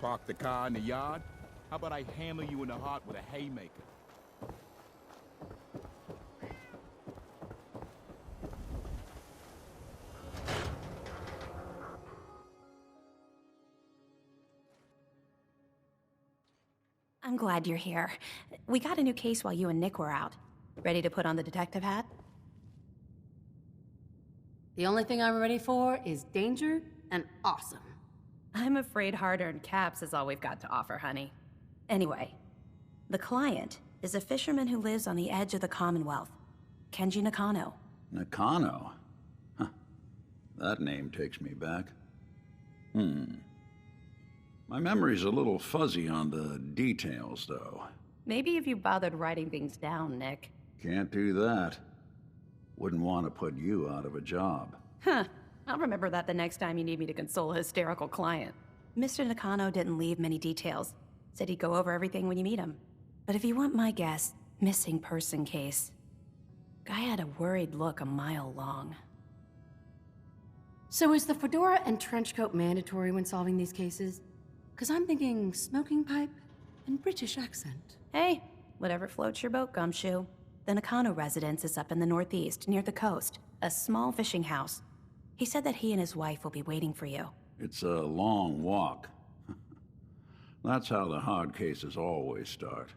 Park the car in the yard? How about I hammer you in the heart with a haymaker? I'm glad you're here. We got a new case while you and Nick were out. Ready to put on the detective hat? The only thing I'm ready for is danger and awesome. I'm afraid hard-earned caps is all we've got to offer, honey. Anyway, the client is a fisherman who lives on the edge of the Commonwealth, Kenji Nakano. Nakano? Huh. That name takes me back. My memory's a little fuzzy on the details, though. Maybe if you bothered writing things down, Nick. Can't do that. Wouldn't want to put you out of a job. Huh. I'll remember that the next time you need me to console a hysterical client. Mr. Nakano didn't leave many details. Said he'd go over everything when you meet him. But if you want my guess, missing person case. Guy had a worried look a mile long. So is the fedora and trench coat mandatory when solving these cases? Because I'm thinking smoking pipe and British accent. Hey, whatever floats your boat, Gumshoe. The Nakano residence is up in the northeast, near the coast. A small fishing house. He said that he and his wife will be waiting for you. It's a long walk. That's how the hard cases always start.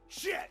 Shit!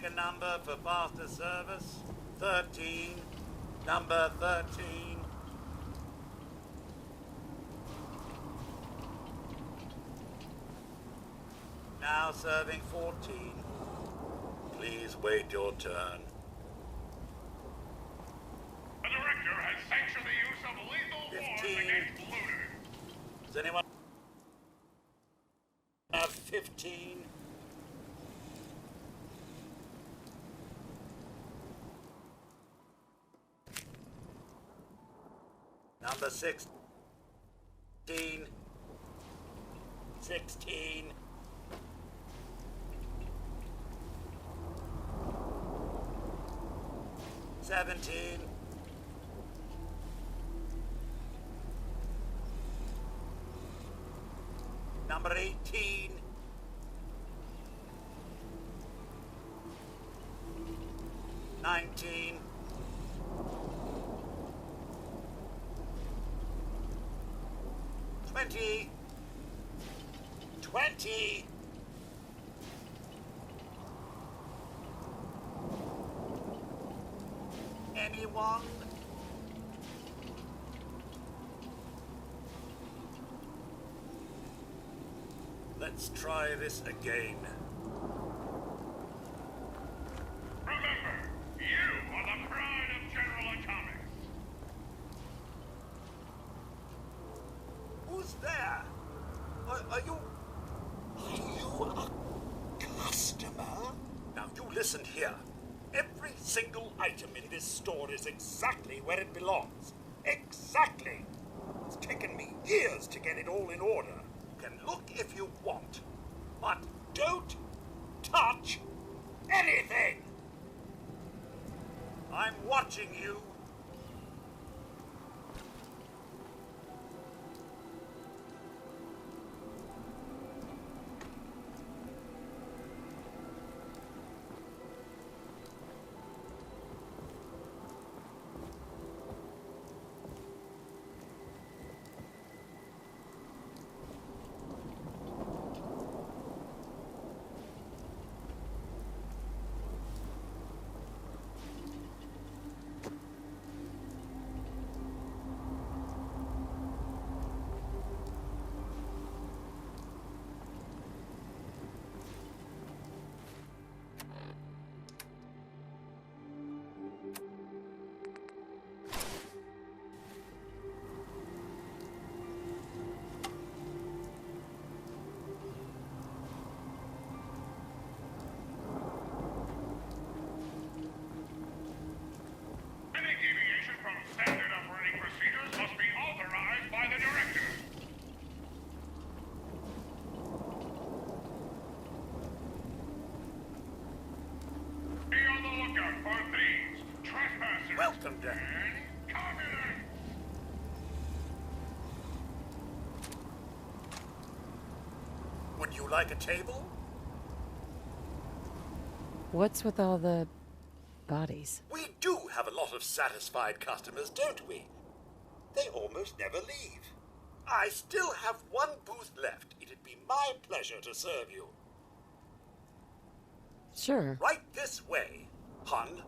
pick a number for faster service? 13. Number 13. Now serving 14. Please wait your turn. The director has sanctioned the use of lethal force 15. against looters. Does anyone have 15? Number 16. 16. Seventeen. Number 18. Nineteen. 20. 20. Anyone? Let's try this again. Remember, you are the pride of General Atomics. Who's there? Are you a customer? Now you listen here. Every single item in this store is exactly where it belongs. Exactly! It's taken me years to get it all in order. You can look if you want, but don't touch anything! I'm watching you. Any deviation from standard operating procedures must be authorized by the director. Be on the lookout for thieves, trespassers, Welcome, Dan. and communists. Would you like a table? What's with all the bodies? We do have a lot of satisfied customers, don't we? They almost never leave. I still have one booth left. It'd be my pleasure to serve you. Sure. Right this way, Hun.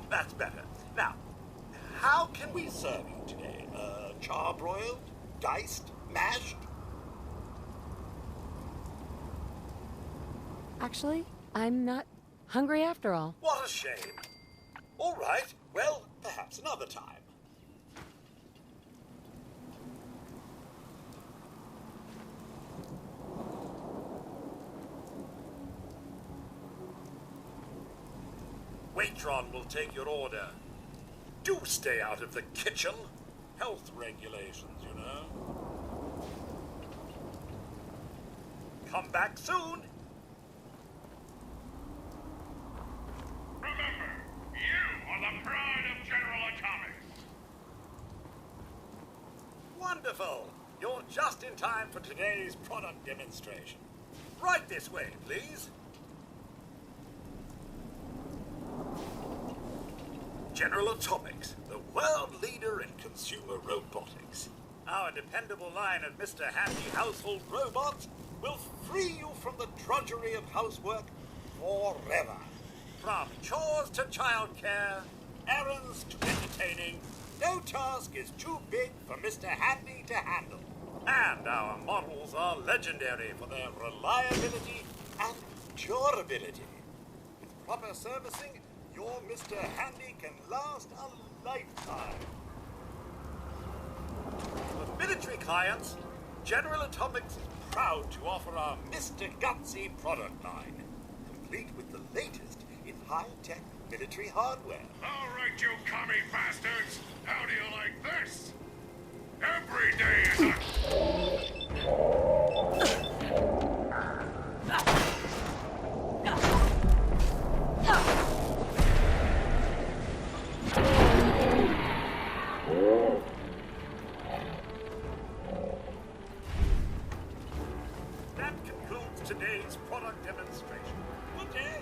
That's better. Now, how can we serve you today? Charbroiled? Diced? Mashed? Actually, I'm not hungry after all. What a shame. All right, well, perhaps another time. Waitron will take your order. Do stay out of the kitchen. Health regulations, you know. Come back soon. Remember, you are the pride of General Atomics. Wonderful. You're just in time for today's product demonstration. Right this way, please. General Atomics, the world leader in consumer robotics. Our dependable line of Mr. Handy household robots will free you from the drudgery of housework forever. From chores to childcare, errands to entertaining, no task is too big for Mr. Handy to handle. And our models are legendary for their reliability and durability. With proper servicing, your Mr. Handy can last a lifetime. For military clients, General Atomics is proud to offer our Mr. Gutsy product line, complete with the latest in high-tech military hardware. All right, you commie bastards. How do you like this? Every day is a... That concludes today's product demonstration. Good day.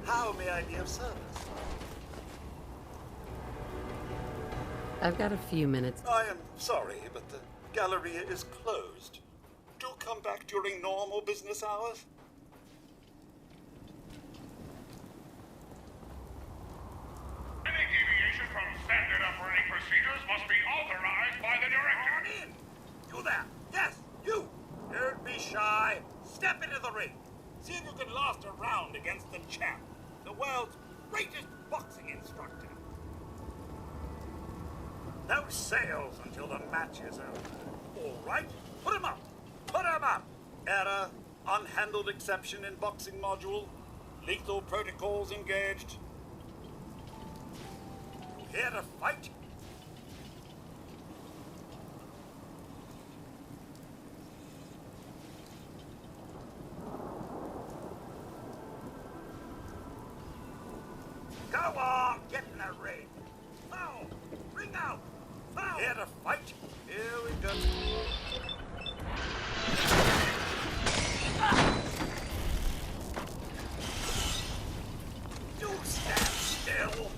How may I be of service? I've got a few minutes. I am sorry, but the Galleria is closed. Do come back during normal business hours. Any deviation from standard operating procedures must be authorized by the director. On in! You there! Yes, you! Don't be shy. Step into the ring. See if you can last a round against the champ, the world's greatest boxing instructor. No sales until the match is over. All right, put him up. Put him up. Error, unhandled exception in boxing module. Lethal protocols engaged. You here to fight? Go on, get in the ring. Foul, ring out. Foul. Here to fight? Here we go. You stand still.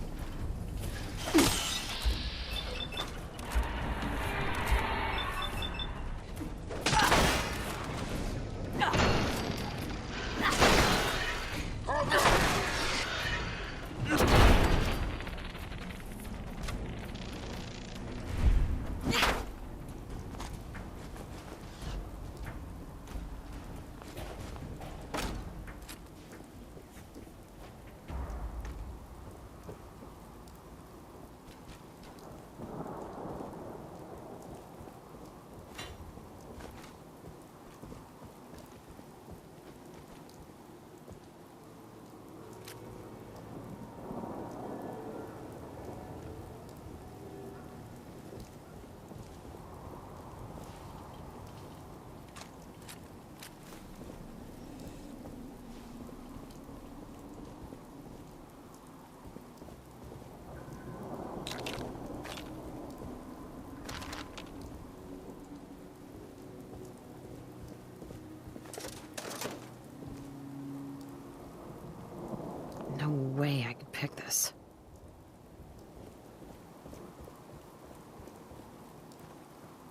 No way I could pick this.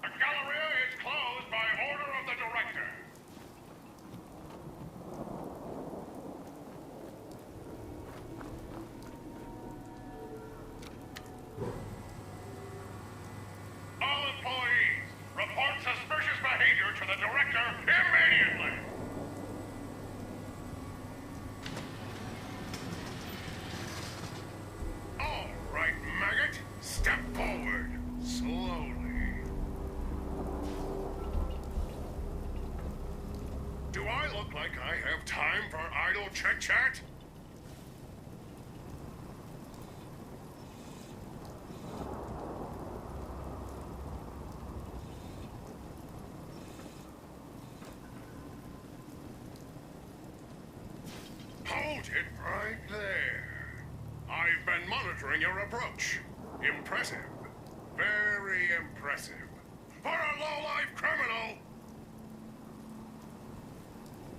The Galleria is closed by order of the director. All employees, report suspicious behavior to the director immediately. All right, maggot. Step forward. Slowly. Do I look like I have time for idle chit-chat? Hold it right there. I've been monitoring your approach. Impressive. Very impressive. for a low-life criminal!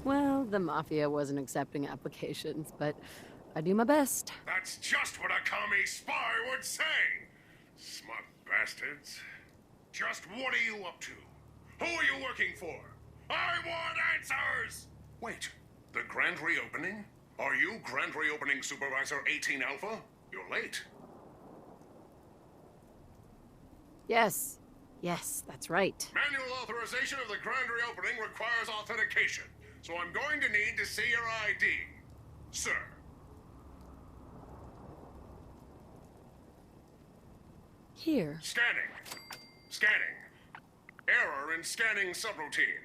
Well, the Mafia wasn't accepting applications, but I do my best. That's just what a commie spy would say! Smart bastards. Just what are you up to? Who are you working for? I want answers! Wait, the grand reopening? Are you Grand Reopening Supervisor 18 Alpha? You're late. Yes. Yes, that's right. Manual authorization of the grand reopening requires authentication, so I'm going to need to see your ID. Sir. Here. Scanning. Scanning. Error in scanning subroutine.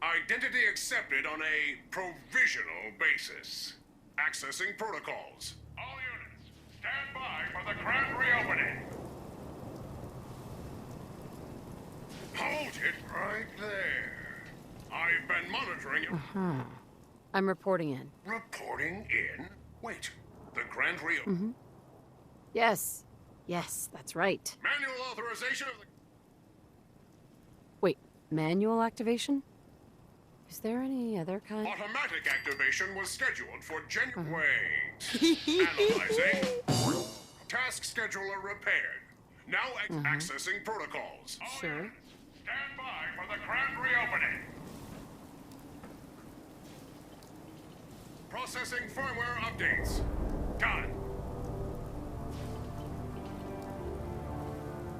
Identity accepted on a provisional basis. Accessing protocols. All units, stand by for the grand reopening. Hold it right there. I've been monitoring it. I'm reporting in. Reporting in? Wait, the grand reopening. Yes. Yes, that's right. Manual authorization of the... Wait, manual activation? Is there any other kind? Automatic activation was scheduled for January. Wait. Analyzing. Task scheduler repaired. Now accessing protocols. All Sure. units, stand by for the grand reopening. Processing firmware updates. Done.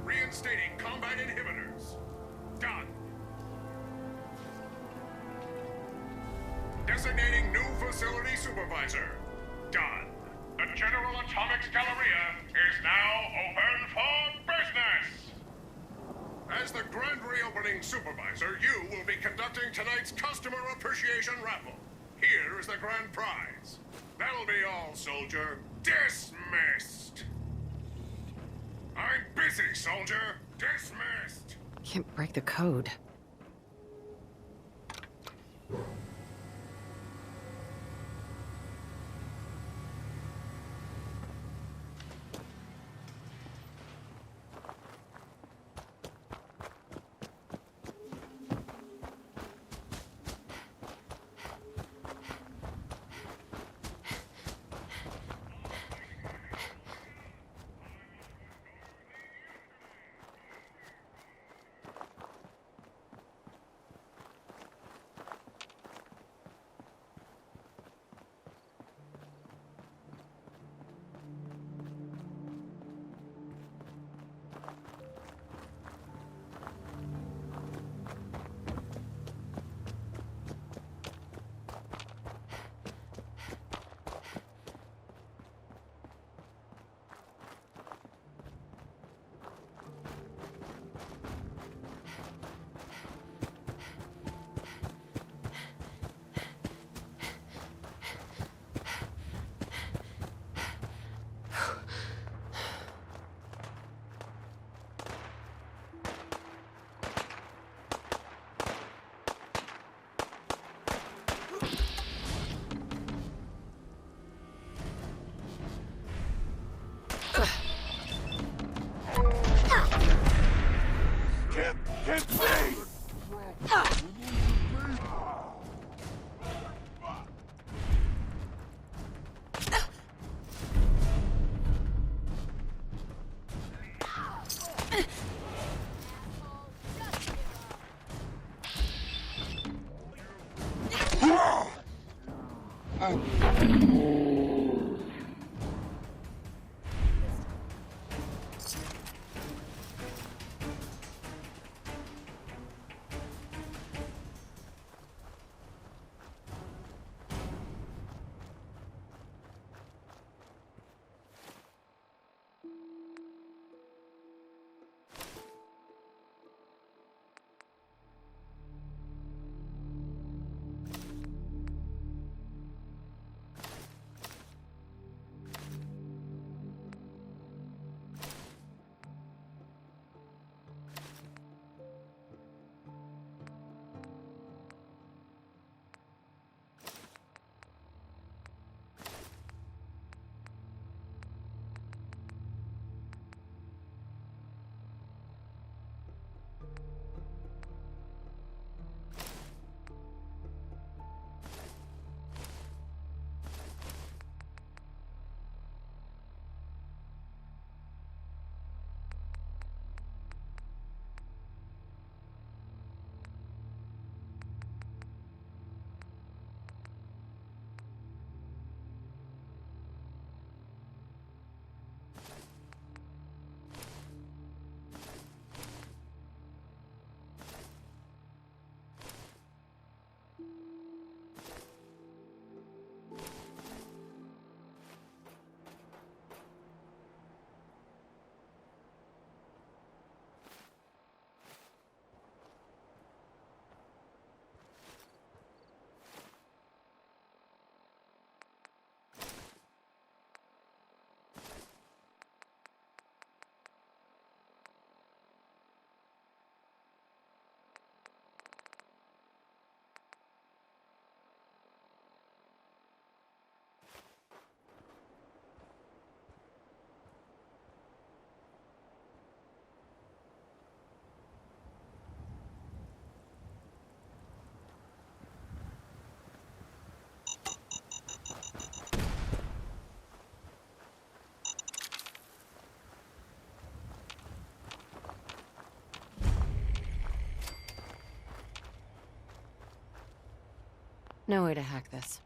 Reinstating combat inhibitors. Done. Designating new facility supervisor. Done. The General Atomics Galleria is now open for business! As the grand reopening supervisor, you will be conducting tonight's customer appreciation raffle. Here is the grand prize. That'll be all, soldier. Dismissed! I'm busy, soldier. Dismissed! Can't break the code. No way to hack this.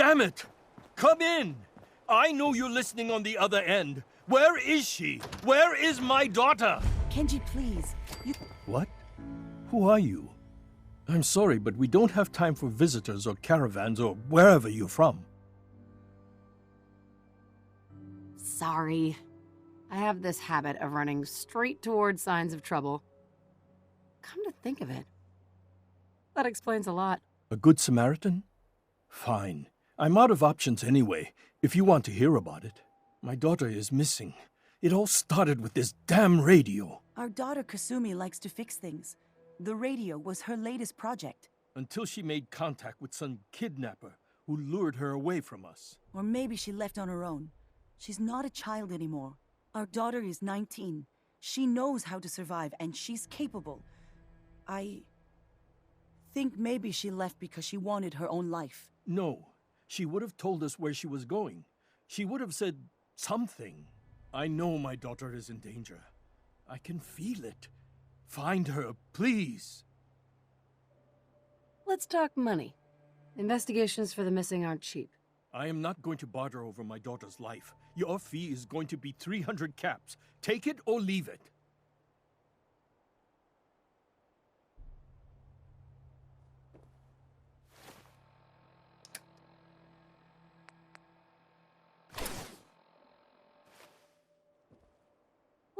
Damn it! Come in! I know you're listening on the other end. Where is she? Where is my daughter? Kenji, please. What? Who are you? I'm sorry, but we don't have time for visitors or caravans or wherever you're from. Sorry. I have this habit of running straight towards signs of trouble. Come to think of it, that explains a lot. A good Samaritan? Fine. I'm out of options anyway, if you want to hear about it. My daughter is missing. It all started with this damn radio. Our daughter Kasumi likes to fix things. The radio was her latest project. Until she made contact with some kidnapper who lured her away from us. Or maybe she left on her own. She's not a child anymore. Our daughter is 19. She knows how to survive, and she's capable. I think maybe she left because she wanted her own life. No. She would have told us where she was going. She would have said something. I know my daughter is in danger. I can feel it. Find her, please. Let's talk money. Investigations for the missing aren't cheap. I am not going to barter over my daughter's life. Your fee is going to be 300 caps. Take it or leave it.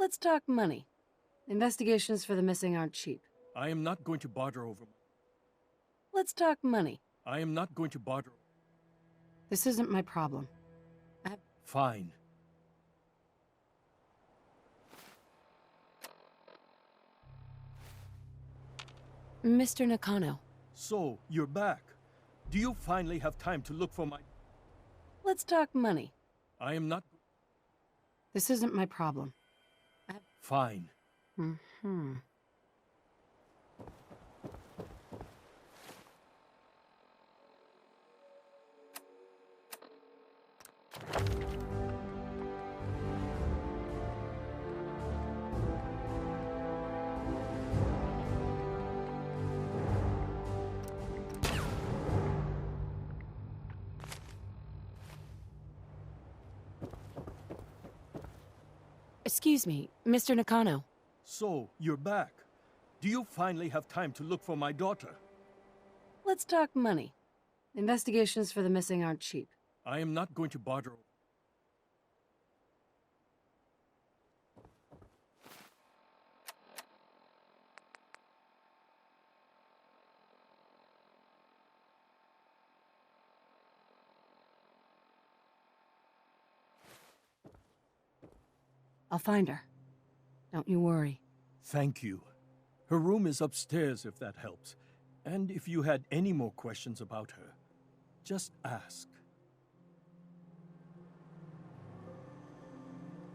Let's talk money. Investigations for the missing aren't cheap. I am not going to barter over. Let's talk money. I am not going to barter. This isn't my problem. Fine. Mr. Nakano. So, you're back. Do you finally have time to look for my... Let's talk money. I am not... This isn't my problem. Fine. Mm-hmm. Excuse me, Mr. Nakano. So, you're back. Do you finally have time to look for my daughter? Let's talk money. Investigations for the missing aren't cheap. I am not going to barter. I'll find her. Don't you worry. Thank you. Her room is upstairs if that helps. And if you had any more questions about her, just ask.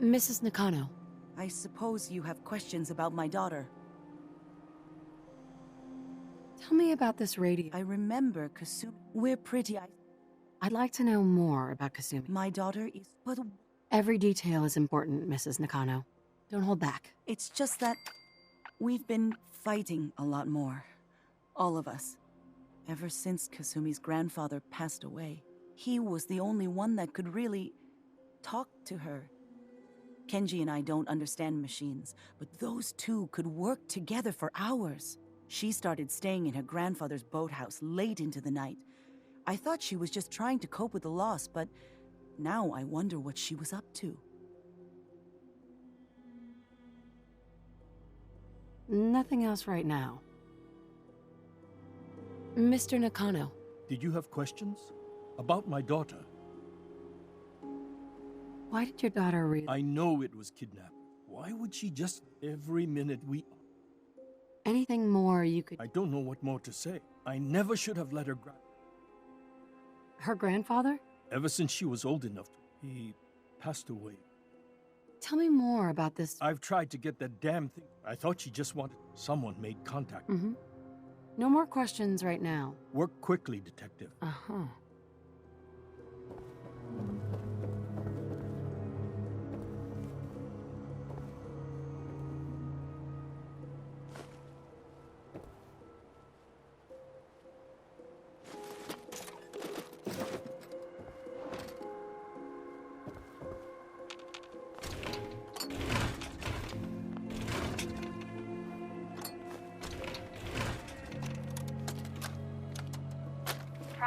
Mrs. Nakano. I suppose you have questions about my daughter. Tell me about this radio. I remember Kasumi. We're pretty... I'd like to know more about Kasumi. My daughter is... But every detail is important, Mrs. Nakano. Don't hold back. it's just that... We've been fighting a lot more. All of us. Ever since Kasumi's grandfather passed away. He was the only one that could really... talk to her. Kenji and I don't understand machines, but those two could work together for hours. She started staying in her grandfather's boathouse late into the night. I thought she was just trying to cope with the loss, but now I wonder what she was up to. Nothing else right now. Mr. Nakano. Did you have questions? About my daughter? Why did your daughter really... I know it was kidnapped. Why would she just... Every minute we... Anything more you could... I don't know what more to say. I never should have let her Her grandfather? Ever since she was old enough, he passed away. Tell me more about this... I've tried to get that damn thing. I thought she just wanted... Someone made contact. Mm-hmm. No more questions right now. Work quickly, detective. Uh-huh.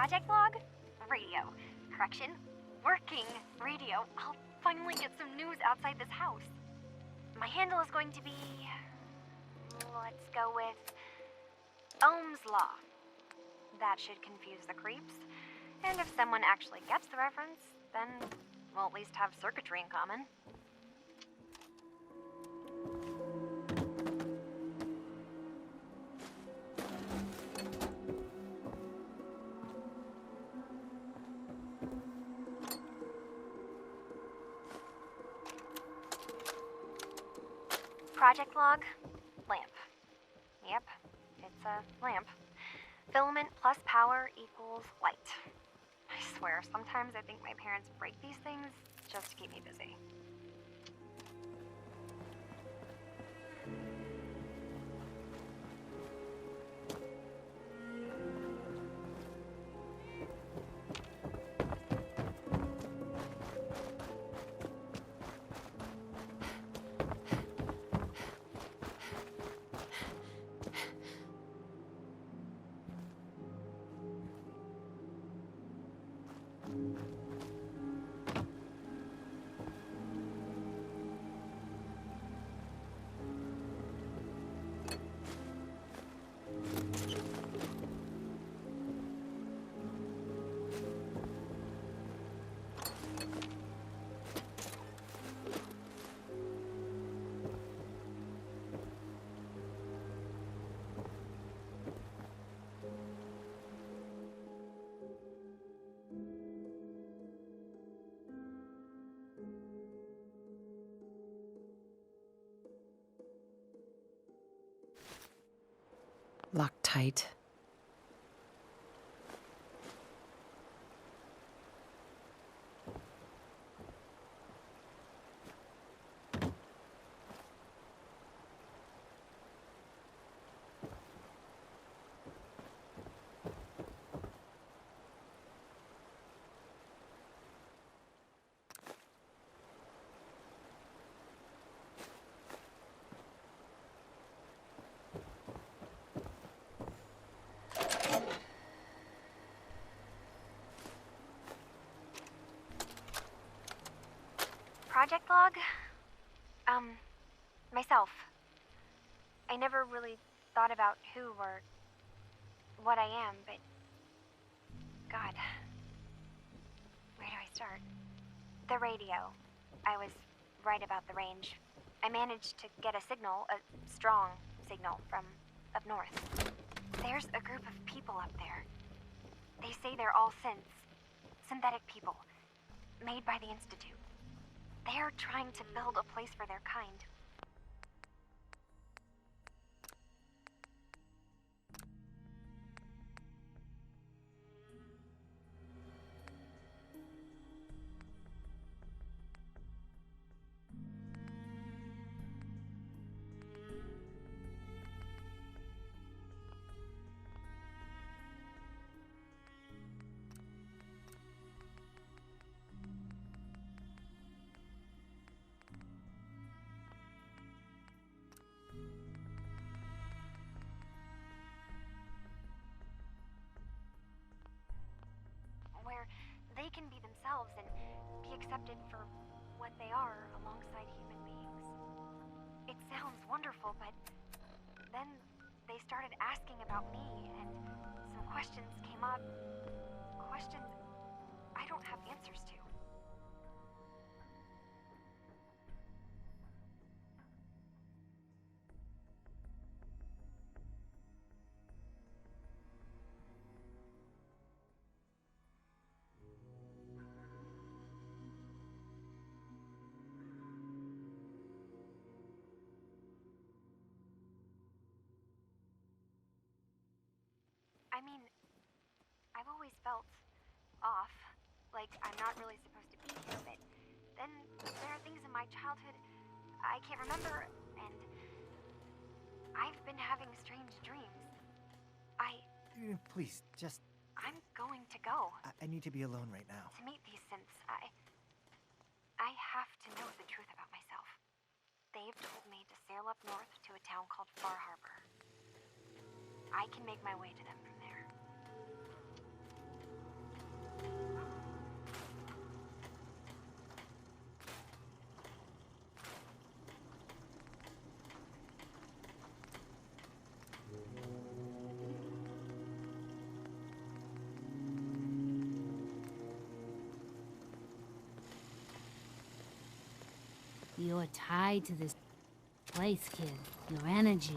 Project log? Radio. Correction, working radio. I'll finally get some news outside this house. My handle is going to be... let's go with... Ohm's Law. That should confuse the creeps. And if someone actually gets the reference, then we'll at least have circuitry in common. Project log, lamp. Yep, it's a lamp. Filament plus power equals light. I swear, sometimes I think my parents break these things just to keep me busy. Locked tight. Project log? Myself. I never really thought about who or what I am, but... God. Where do I start? The radio. I was right about the range. I managed to get a signal, a strong signal, from up north. There's a group of people up there. They say they're all synthetic people, made by the Institute. They're trying to build a place for their kind. Where they can be themselves and be accepted for what they are alongside human beings. It sounds wonderful, but then they started asking about me, and some questions came up. Questions I don't have answers to. I mean, I've always felt off, like I'm not really supposed to be here, but then there are things in my childhood I can't remember, and I've been having strange dreams. Please, just... I'm going to go. I need to be alone right now. To meet these synths, I have to know the truth about myself. They've told me to sail up north to a town called Far Harbor. I can make my way to them from there. You're tied to this place, kid. Your energy.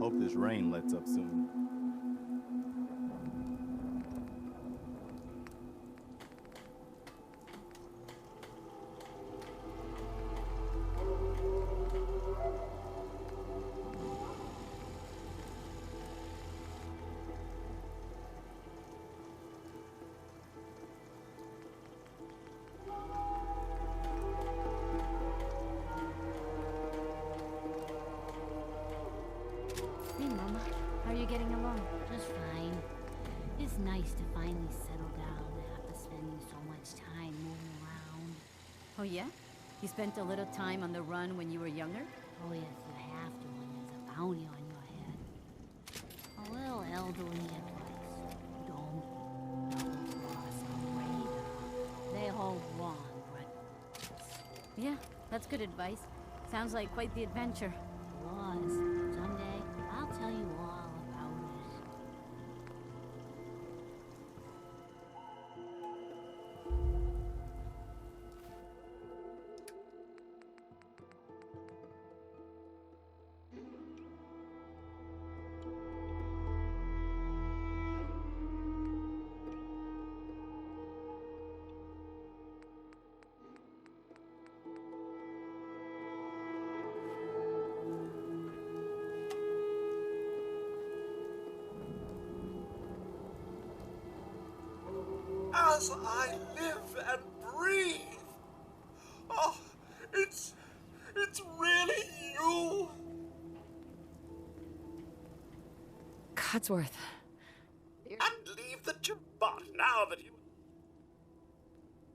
Hope this rain lets up soon. Hey, Mama. How are you getting along? Just fine. It's nice to finally settle down after spending so much time moving around. Oh, yeah? You spent a little time on the run when you were younger? Oh, yes, you have to when there's a bounty on your head. A little elderly advice. Don't cross a radar. They hold wrong, but... Yeah, that's good advice. Sounds like quite the adventure. It was. Someday, I'll tell you all about it. As I live and breathe. Oh, it's really you. Codsworth. And leave the Jabot now that you...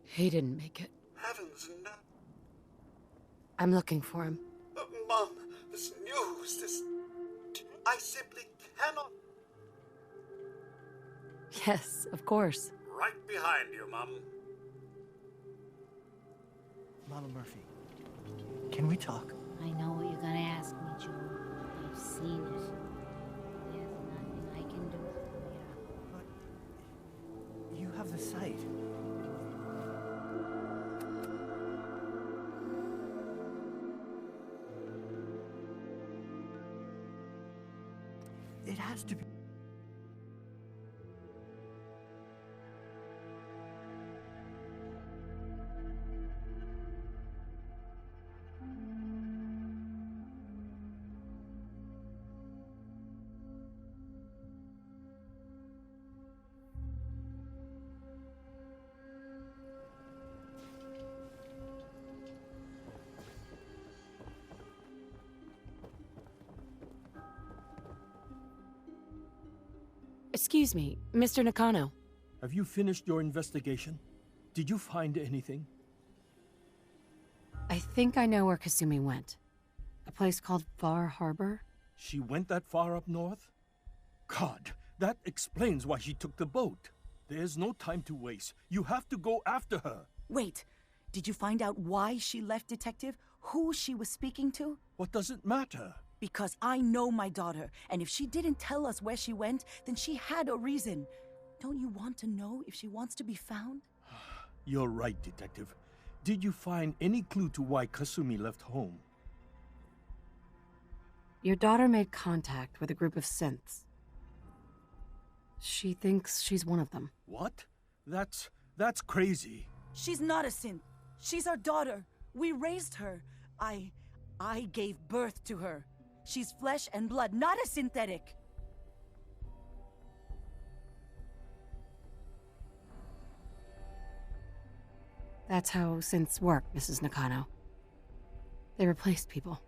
He didn't make it. Heavens, no. I'm looking for him. Mom, this news, this... I simply cannot... Yes, of course. Right behind you, Mom. Mama Murphy, can we talk? I know what you're gonna ask me, Joe. I've seen it. There's nothing I can do for you. But you have the sight. It has to be. Excuse me, Mr. Nakano. Have you finished your investigation? Did you find anything? I think I know where Kasumi went. A place called Far Harbor? She went that far up north? God, that explains why she took the boat. There's no time to waste. You have to go after her. Wait, did you find out why she left, Detective? Who she was speaking to? What does it matter? Because I know my daughter, and if she didn't tell us where she went, then she had a reason. Don't you want to know if she wants to be found? You're right, Detective. Did you find any clue to why Kasumi left home? Your daughter made contact with a group of synths. She thinks she's one of them. What? That's crazy. She's not a synth. She's our daughter. We raised her. I gave birth to her. She's flesh and blood, not a synthetic. That's how synths work, Mrs. Nakano. They replace people.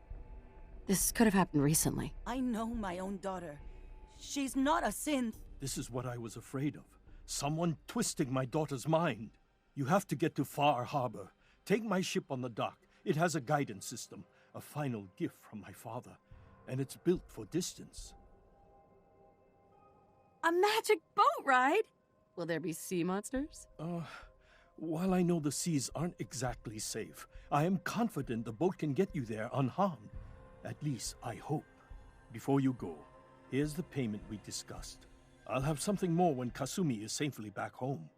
This could have happened recently. I know my own daughter. She's not a synth. This is what I was afraid of. Someone twisting my daughter's mind. You have to get to Far Harbor. Take my ship on the dock. It has a guidance system, a final gift from my father, and it's built for distance. A magic boat ride? Will there be sea monsters? While I know the seas aren't exactly safe, I am confident the boat can get you there unharmed. At least, I hope. Before you go, here's the payment we discussed. I'll have something more when Kasumi is safely back home.